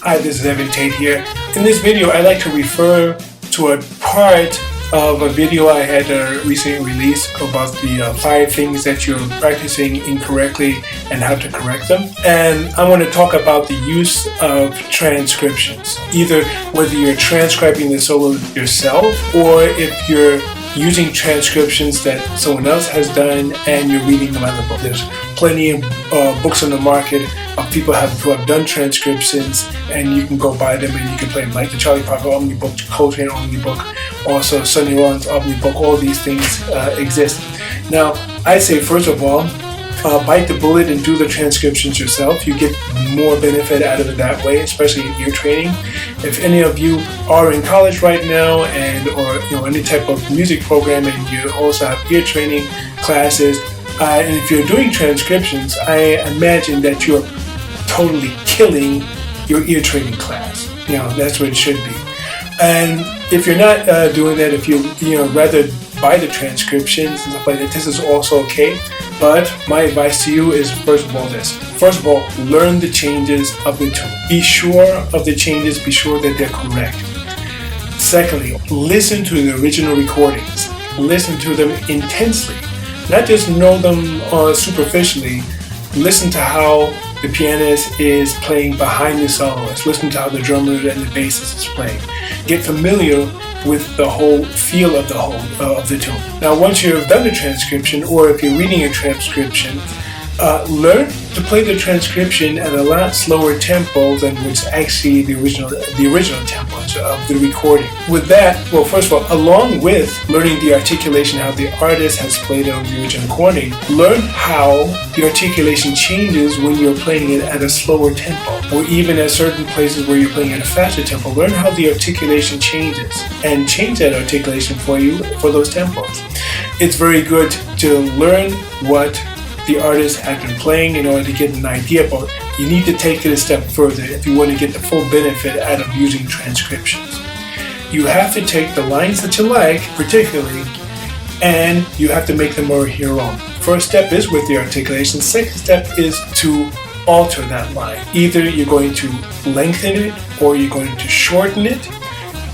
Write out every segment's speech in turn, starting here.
Hi, this is Evan Tate here. In this video, I'd like to refer to a part of a video I had recently released about the 5 things that you're practicing incorrectly and how to correct them. And I want to talk about the use of transcriptions, either whether you're transcribing the solo yourself or if you're using transcriptions that someone else has done and you're reading them out of the book. There's plenty of books on the market of people who have done transcriptions, and you can go buy them and you can play them, like the Charlie Parker Omnibook, Coltrane Omnibook, also Sonny Rollins Omnibook. All these things exist. Now, I say first of all, bite the bullet and do the transcriptions yourself. You get more benefit out of it that way, especially in ear training. If any of you are in college right now or any type of music program and you also have ear training classes, and if you're doing transcriptions, I imagine that you're totally killing your ear training class. That's what it should be. And if you're not doing that, if you rather buy the transcriptions and stuff like that, this is also okay. But my advice to you is, first of all, learn the changes of the tune. Be sure of the changes, be sure that they're correct. Secondly, listen to the original recordings. Listen to them intensely. Not just know them superficially. Listen to how the pianist is playing behind the soloist. Listen to how the drummer and the bassist is playing. Get familiar with the whole feel of the tune. Now, once you've done the transcription, or if you're reading a transcription, learn to play the transcription at a lot slower tempo than what's actually the original tempo of the recording. With that, well, first of all, along with learning the articulation, how the artist has played on the original recording, learn how the articulation changes when you're playing it at a slower tempo, or even at certain places where you're playing at a faster tempo. Learn how the articulation changes and change that articulation for you for those tempos. It's very good to learn what the artist has been playing in order to get an idea, but you need to take it a step further if you want to get the full benefit out of using transcriptions. You have to take the lines that you like, particularly, and you have to make them more your own. First step is with the articulation. Second step is to alter that line. Either you're going to lengthen it, or you're going to shorten it.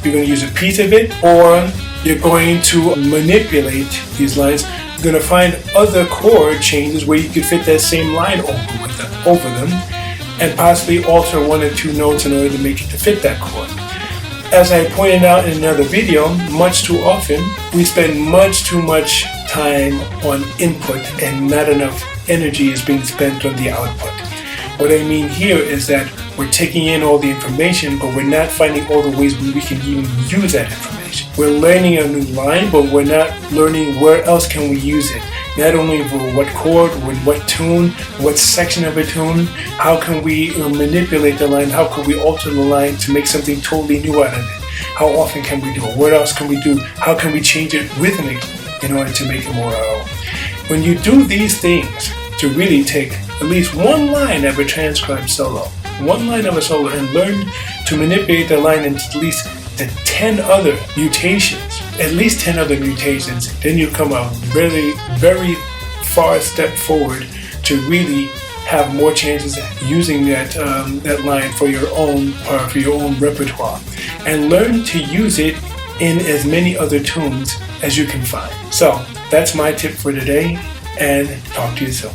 You're going to use a piece of it, or you're going to manipulate these lines. You're going to find other chord changes where you can fit that same line over them and possibly alter 1 or 2 notes in order to make it to fit that chord. As I pointed out in another video, much too often we spend much too much time on input and not enough energy is being spent on the output. What I mean here is that we're taking in all the information, but we're not finding all the ways we can even use that information. We're learning a new line, but we're not learning where else can we use it. Not only for what chord, with what tune, what section of a tune, how can we manipulate the line, how can we alter the line to make something totally new out of it. How often can we do it? What else can we do? How can we change it rhythmically in order to make it more our own? When you do these things, to really take at least one line of a transcribed solo, and learn to manipulate the line into at least the 10 other mutations, then you come a very, very far step forward to really have more chances at using that line for your own repertoire, and learn to use it in as many other tunes as you can find. So that's my tip for today, and talk to you soon.